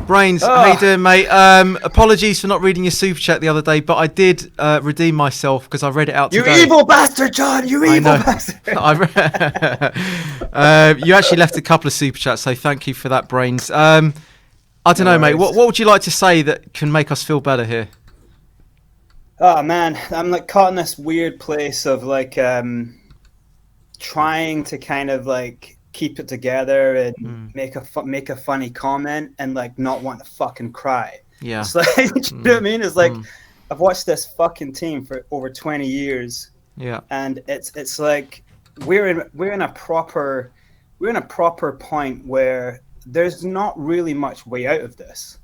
Brains, how you doing, mate? Apologies for not reading your super chat the other day, but I did redeem myself because I read it out today. You evil bastard, John! You evil bastard! You actually left a couple of super chats, so thank you for that, Brains. I don't know, mate. What would you like to say that can make us feel better here? Oh man, I'm like caught in this weird place of like trying to kind of like keep it together and make a funny comment and like not want to fucking cry. Yeah. It's like, you know what I mean? It's like I've watched this fucking team for over 20 years. Yeah. And it's like we're in a proper point where there's not really much way out of this.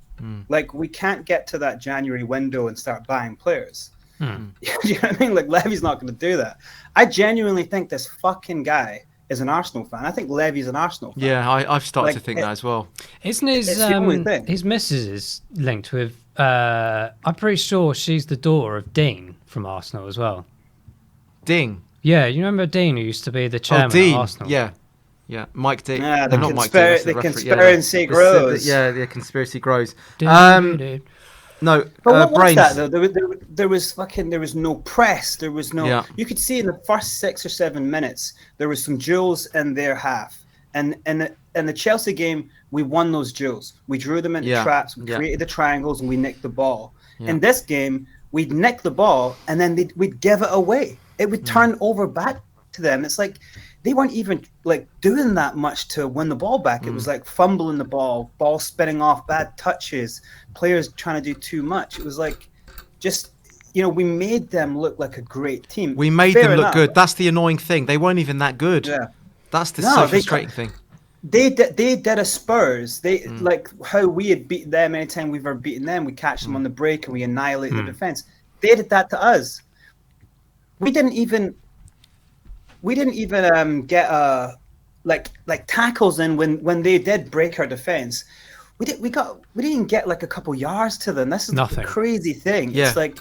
Like we can't get to that January window and start buying players. You know what I mean? Like Levy's not going to do that. I genuinely think this fucking guy is an Arsenal fan. I think Levy's an Arsenal fan. Yeah, I've started to think that as well. Isn't his missus is linked with? I'm pretty sure she's the daughter of Dean from Arsenal as well. Dean. Yeah, you remember Dean who used to be the chairman of Arsenal? Yeah, Mike Dean. Yeah, the conspiracy grows. The conspiracy grows. No, but what Brains. was that though? There was no press. There was no. Yeah. You could see in the first 6 or 7 minutes there was some duels in their half, and in the Chelsea game we won those duels. We drew them into traps. We created the triangles and we nicked the ball. Yeah. In this game we'd nick the ball and then we'd give it away. It would turn over back to them. It's like they weren't even like doing that much to win the ball back. It was like fumbling the ball spinning off, bad touches, players trying to do too much. It was like just, we made them look like a great team. We made them look good. That's the annoying thing. They weren't even that good. Yeah. That's the so frustrating thing. They did a Spurs. They like how we had beaten them anytime we've ever beaten them. We catch them on the break and we annihilate their defense. They did that to us. We didn't even get like tackles in when they did break our defense. We didn't get like a couple yards to them. This is the crazy thing. Yeah. It's like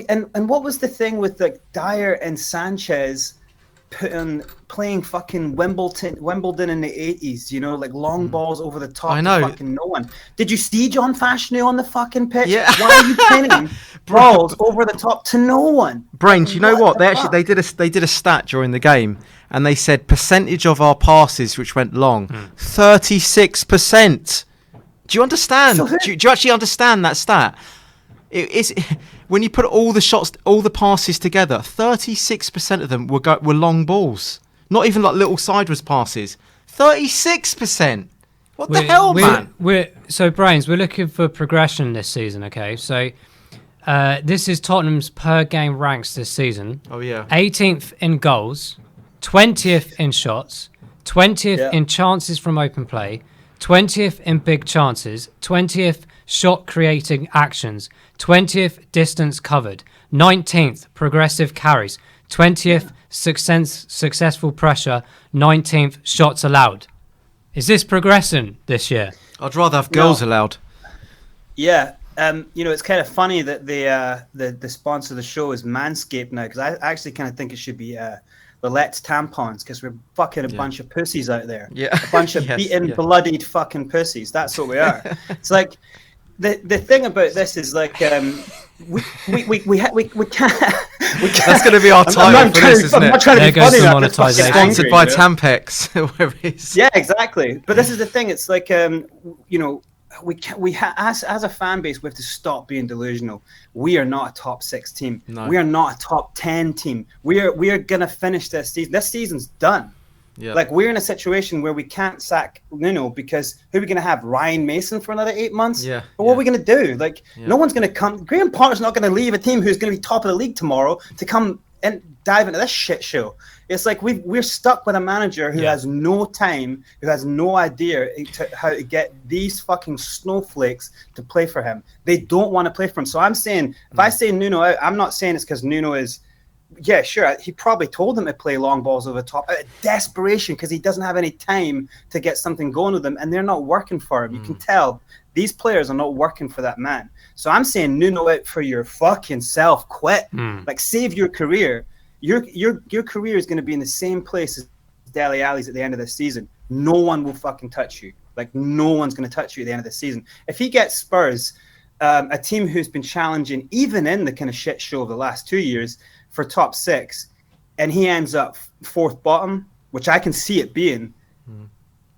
and what was the thing with like Dyer and Sanchez playing fucking Wimbledon in the 80s, like long balls over the top. I know. To fucking no one. Did you see John Fashanu on the fucking pitch? Yeah. Why are you pinning balls over the top to no one? Brains, you know what? They did a stat during the game, and they said percentage of our passes which went long, 36%. Do you understand? Do you actually understand that stat? It's when you put all the passes together, 36% of them were long balls. Not even like little sideways passes. 36%. What the hell, man? So, Brains, we're looking for progression this season, okay? So, this is Tottenham's per game ranks this season. Oh, yeah. 18th in goals, 20th in shots, 20th in chances from open play, 20th in big chances, 20th shot creating actions, 20th distance covered, 19th progressive carries, 20th successful pressure, 19th shots allowed. Is this progressing this year? I'd rather have goals allowed. Yeah. It's kind of funny that the sponsor of the show is Manscaped now, because I actually kind of think it should be Let's tampons, because we're fucking a bunch of pussies out there. Yeah. A bunch of bloodied fucking pussies. That's what we are. It's like the thing about this is like we can't. That's going to be our title for this, isn't it? I'm not trying to be funny. Sponsored by Tampex. Yeah, exactly. But this is the thing. It's like as a fan base, we have to stop being delusional. We are not a top 6 team. No. We are not a top 10 team. We are gonna finish this season. This season's done. Yeah. Like we're in a situation where we can't sack Nuno because who are we gonna have? Ryan Mason for another 8 months? Yeah. But what are we gonna do? Like no one's gonna come. Graham Potter's not gonna leave a team who's gonna be top of the league tomorrow to come and dive into this shit show. It's like we're stuck with a manager who has no time, who has no idea how to get these fucking snowflakes to play for him. They don't want to play for him. So I'm saying, if I say Nuno out, I'm not saying it's because Nuno is, sure, he probably told them to play long balls over the top out of desperation because he doesn't have any time to get something going with them, and they're not working for him. You can tell these players are not working for that man. So I'm saying Nuno out for your fucking self. Quit. Like save your career. Your career is going to be in the same place as Dele Alli's at the end of the season. No one will fucking touch you. Like, no one's going to touch you at the end of the season. If he gets Spurs, a team who's been challenging, even in the kind of shit show of the last 2 years, for top 6, and he ends up 4th bottom, which I can see it being,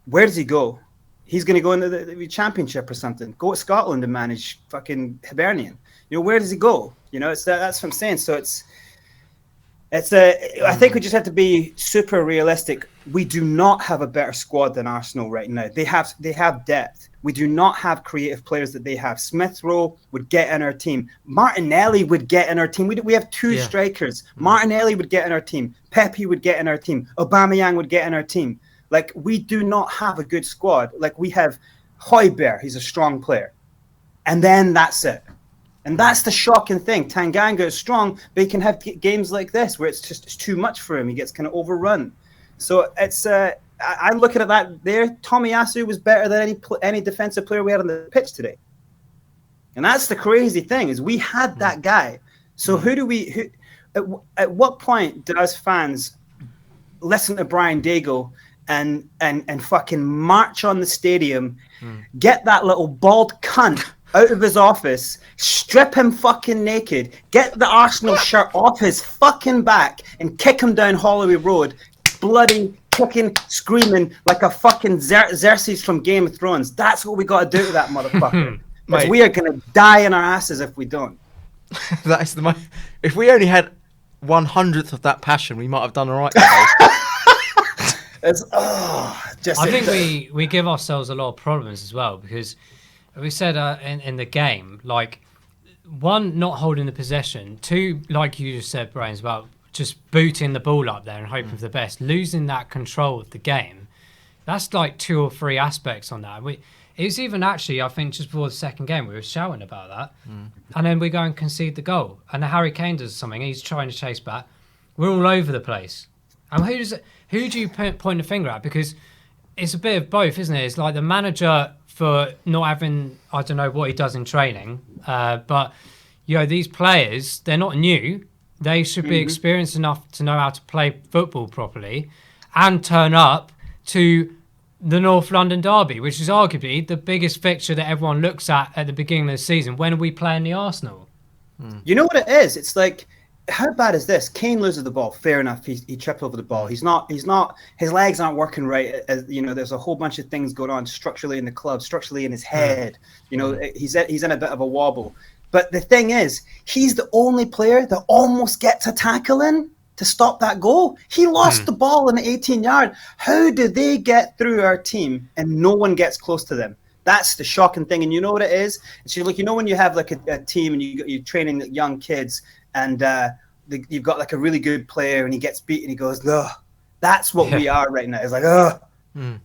where does he go? He's going to go into the championship or something. Go to Scotland and manage fucking Hibernian. You know, where does he go? You know, that's what I'm saying. So I think we just have to be super realistic. We do not have a better squad than Arsenal right now. They have depth. We do not have creative players that they have. Smith Rowe would get in our team. Martinelli would get in our team. We have 2 strikers. Martinelli would get in our team. Pepe would get in our team. Aubameyang would get in our team. Like, we do not have a good squad. Like, we have Højbjerg. He's a strong player. And then that's it. And that's the shocking thing. Tanganga is strong, but he can have games like this where it's too much for him. He gets kind of overrun. So it's I'm looking at that there. Tomiyasu was better than any defensive player we had on the pitch today. And that's the crazy thing, is we had that guy. So at what point do us fans listen to Brian Daigle and fucking march on the stadium, get that little bald cunt out of his office, strip him fucking naked, get the Arsenal shirt off his fucking back, and kick him down Holloway Road, bloody, kicking, screaming like a fucking Xerxes from Game of Thrones. That's what we got to do to that motherfucker. Because we are going to die in our asses if we don't. That is if we only had 1/100th of that passion, we might have done all right. I think we give ourselves a lot of problems as well, because we said in the game, like, 1, not holding the possession, 2, like you just said, Brains, about just booting the ball up there and hoping for the best, losing that control of the game. That's like 2 or 3 aspects on that. It was even actually, I think, just before the second game, we were shouting about that, and then we go and concede the goal, and then Harry Kane does something, he's trying to chase back. We're all over the place. And who do you point the finger at? Because it's a bit of both, isn't it? It's like the manager for not having, I don't know what he does in training, but you know, these players, they're not new. They should be experienced enough to know how to play football properly and turn up to the North London derby, which is arguably the biggest fixture that everyone looks at the beginning of the season. When are we playing the Arsenal? You know what it is? It's like, how bad is this? Kane loses the ball. Fair enough. He tripped over the ball. He's not. His legs aren't working right. As you know, there's a whole bunch of things going on structurally in the club, structurally in his head. You know, he's in a bit of a wobble. But the thing is, he's the only player that almost gets a tackle in to stop that goal. He lost the ball in the 18-yard. How do they get through our team and no one gets close to them? That's the shocking thing. And you know what it is? It's like, you know, when you have like a team and you're training young kids, and you've got like a really good player and he gets beat and he goes, ugh. That's what we are right now. It's like, ugh.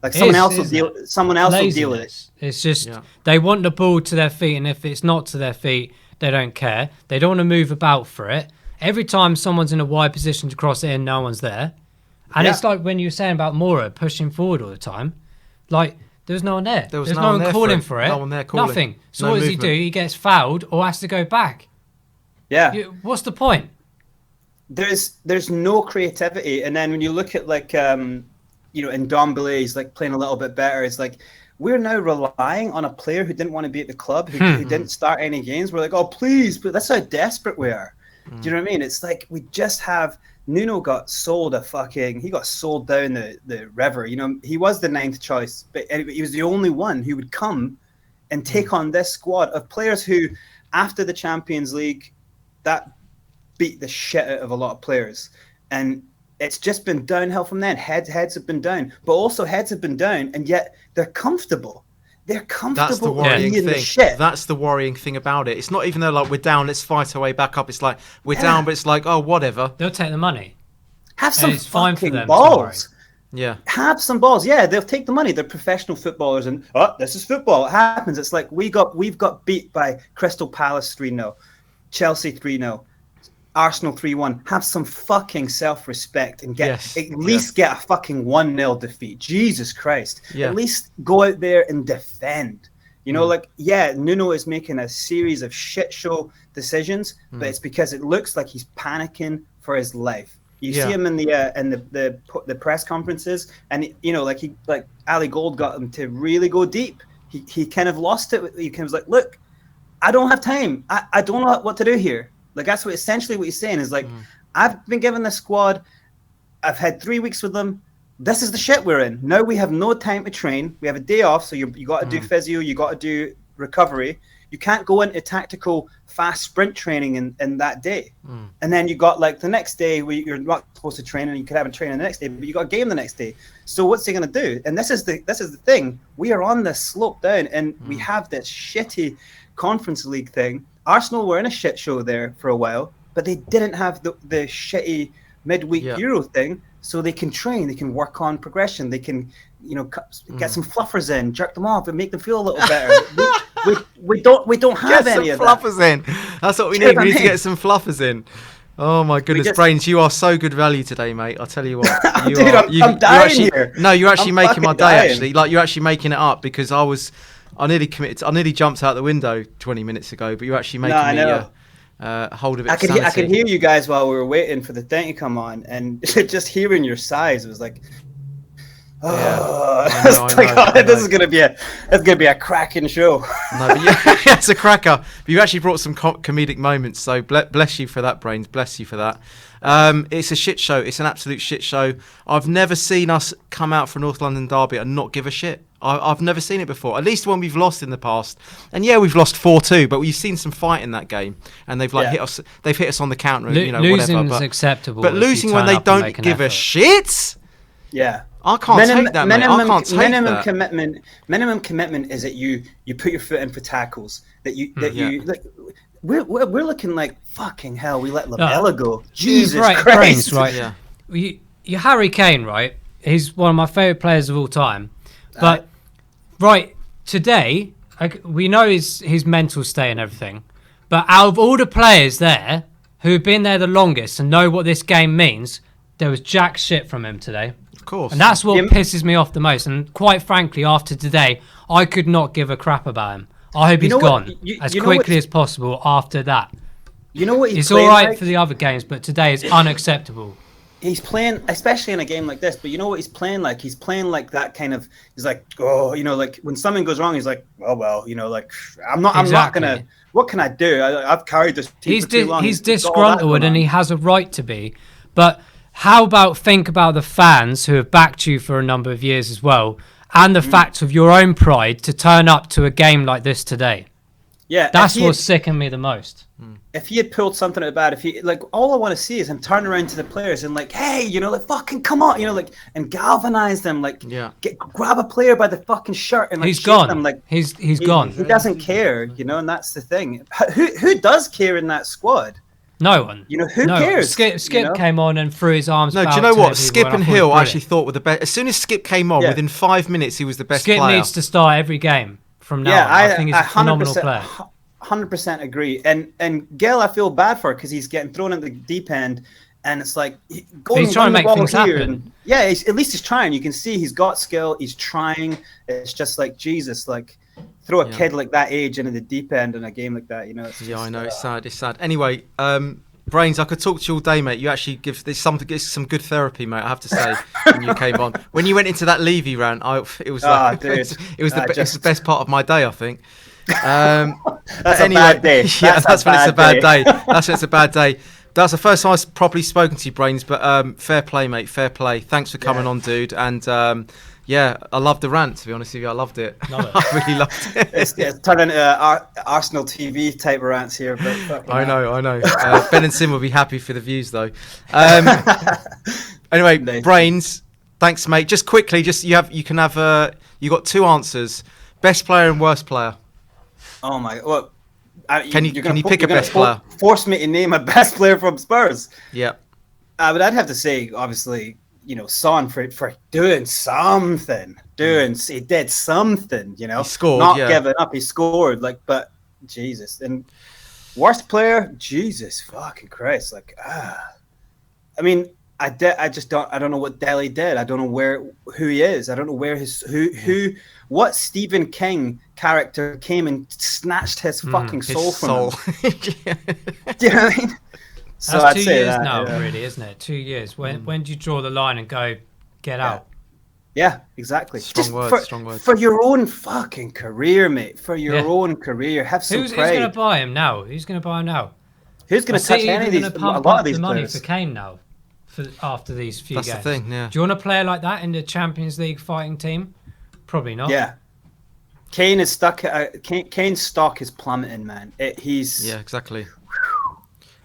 Like someone else will deal with it. It's just they want the ball to their feet, and if it's not to their feet, they don't care. They don't want to move about for it. Every time someone's in a wide position to cross it in, no one's there. And it's like when you were saying about Mora pushing forward all the time. Like, there's no one there. There's no one calling for it. No one there calling. Nothing. So what does he do? He gets fouled or has to go back. Yeah. What's the point? There's no creativity. And then when you look at like you know, and Ndombele is like playing a little bit better. It's like we're now relying on a player who didn't want to be at the club, who didn't start any games. We're like, oh please, but that's how desperate we are. Do you know what I mean? It's like we just have Nuno got sold he got sold down the river. You know, he was the 9th choice, but he was the only one who would come and take on this squad of players who, after the Champions League, that beat the shit out of a lot of players. And it's just been downhill from then. Heads have been down, but also heads have been down, and yet they're comfortable. They're comfortable. That's the worrying being thing. The shit. That's the worrying thing about it. It's not even though like we're down, let's fight our way back up. It's like we're down, but it's like, oh, whatever. They'll take the money. Have some fucking balls. Yeah. Have some balls. Yeah, they'll take the money. They're professional footballers, and this is football. It happens. It's like we've got beat by Crystal Palace 3-0, Chelsea 3-0. Arsenal 3-1. Have some fucking self-respect and get a fucking 1-0 defeat. Jesus Christ. At least go out there and defend. You know, like, Nuno is making a series of shit show decisions, but it's because it looks like he's panicking for his life. You see him in the press conferences, and like Ali Gold got him to really go deep. He kind of lost it. He kind of was like, look, I don't have time. I don't know what to do here. Like that's essentially what he's saying is like, I've been given the squad. I've had 3 weeks with them. This is the shit we're in. Now we have no time to train. We have a day off, so you got to do physio, you got to do recovery. You can't go into tactical fast sprint training in that day. And then you got like the next day where you're not supposed to train, and you could have a training the next day, but you got a game the next day. So what's he going to do? And this is the thing. We are on this slope down, and we have this shitty Conference League thing. Arsenal were in a shit show there for a while, but they didn't have the shitty midweek Euro thing. So they can train, they can work on progression, they can, get some fluffers in, jerk them off, and make them feel a little better. we don't have any of that. Get some fluffers in. That's what we need. We need to get some fluffers in. Oh my goodness, Brains, you are so good value today, mate. I'll tell you what. I'm dying here. No, you're actually making my day. Actually, like you're actually making it up because I nearly committed. I nearly jumped out the window 20 minutes ago, but you're actually making me. Hold a bit of sanity. I could hear you guys while we were waiting for the thing to come on, and just hearing your sighs, it was like, this is gonna be a cracking show. No, but it's a cracker. But you actually brought some comedic moments, so bless you for that, Brains. Bless you for that. It's a shit show. It's an absolute shit show. I've never seen us come out for North London derby and not give a shit. I've never seen it before. At least when we've lost in the past, and we've lost 4-2, but we've seen some fight in that game, and they've hit us. They've hit us on the counter, and losing whatever. Is acceptable, but losing when they don't give a shit. Yeah, I can't take that, mate. I can't take that. Minimum commitment is that you put your foot in for tackles. You like. We're looking like fucking hell. We let Lamella go. Jesus Christ! Brains, right? Yeah. You Harry Kane, right? He's one of my favourite players of all time. But today we know his mental state and everything. But out of all the players there who have been there the longest and know what this game means, there was jack shit from him today. Of course. And that's what pisses me off the most. And quite frankly, after today, I could not give a crap about him. I hope he's gone as quickly as possible after that. You know what? It's all right for the other games, but today is unacceptable. He's playing, especially in a game like this, but you know what he's playing like? He's playing like that kind of, he's like, like when something goes wrong, he's like, like, I'm not gonna, what can I do? I've carried this team for too long. He's disgruntled and he has a right to be. But how about think about the fans who have backed you for a number of years as well, and the fact of your own pride to turn up to a game like this today. Yeah, that's what's sickened me the most. If he had pulled something out bad, all I want to see is him turn around to the players and like, hey, like fucking come on, and galvanize them, grab a player by the fucking shirt and he's gone. Them, like he's gone. He doesn't care, and that's the thing. Who does care in that squad? No one. Who cares? Skip came on and threw his arms. No, do you know what? Skip and Hill I actually thought were the best. As soon as Skip came on, within 5 minutes, he was the best player. Skip needs to start every game from now on. I think he's a phenomenal player. 100% agree. And Gale, I feel bad for because he's getting thrown in the deep end, and it's like he's trying to make things happen. At least he's trying. You can see he's got skill. He's trying. It's just like Jesus, like throw a kid like that age into the deep end in a game like that. It's just, I know it's sad. It's sad. Anyway, Brains, I could talk to you all day, mate. You actually give this some good therapy, mate. I have to say, when you came on, when you went into that Levy rant, it was like it's the best part of my day, I think. That's a bad day. That's when it's a bad day. That's when it's a bad day. That's the first time I've properly spoken to you, Brains. But fair play, mate. Fair play. Thanks for coming on, dude. And I loved the rant. To be honest with you, I loved it. I really loved it. It's turned into Arsenal TV type rants here. But I know. Ben and Sim will be happy for the views, though. Anyway, Brains. Thanks, mate. Just quickly, you got two answers: best player and worst player. Oh my! Well, can you pick a best player? Force me to name a best player from Spurs. Yeah. But I'd have to say, obviously, Son for doing something. He did something. He scored. Not giving up. He scored. But Jesus. And worst player, Jesus fucking Christ. I mean, I don't know what Dele did. I don't know who he is. I don't know where what Stephen King character came and snatched his fucking soul from him. Do you know what I mean? So That's I'd 2 say years that, now, yeah. really, isn't it? 2 years. When do you draw the line and go, get out? Yeah, exactly. Strong words, for, strong words. For your own fucking career, mate. For your own career, have some Who's pride. going to buy him now? Who's going to buy him now? Who's going to touch any of these? Going to A pump lot up of these the money players. for Kane now, after these few That's games. the thing, yeah. Do you want a player like that in the Champions League fighting team? Probably not. Yeah. Kane is stuck. Kane's stock is plummeting, man. Yeah, exactly.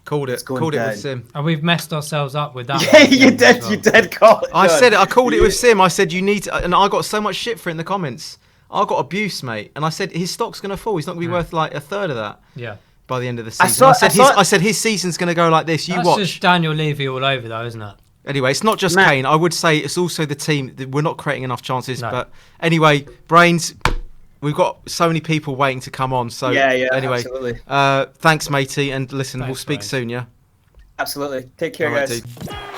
Called it. going Called it down. with Sim. And we've messed ourselves up with that. Yeah, you did. You did call it. I John. said it. I called it with Sim. I said you need to, and I got so much shit for it in the comments. I got abuse, mate. And I said his stock's going to fall. He's not going to be worth like a third of that. Yeah. By the end of the season, I said his season's going to go like this. You That's watch. just Daniel Levy all over, though, isn't it? Anyway, it's not just Matt. Kane. I would say it's also the team. We're not creating enough chances. No. But anyway, Brains, we've got so many people waiting to come on. So Yeah, anyway, absolutely. Thanks, matey. And listen, we'll Thanks, speak Brains. soon, yeah? Absolutely. Take care, All right, guys. dude.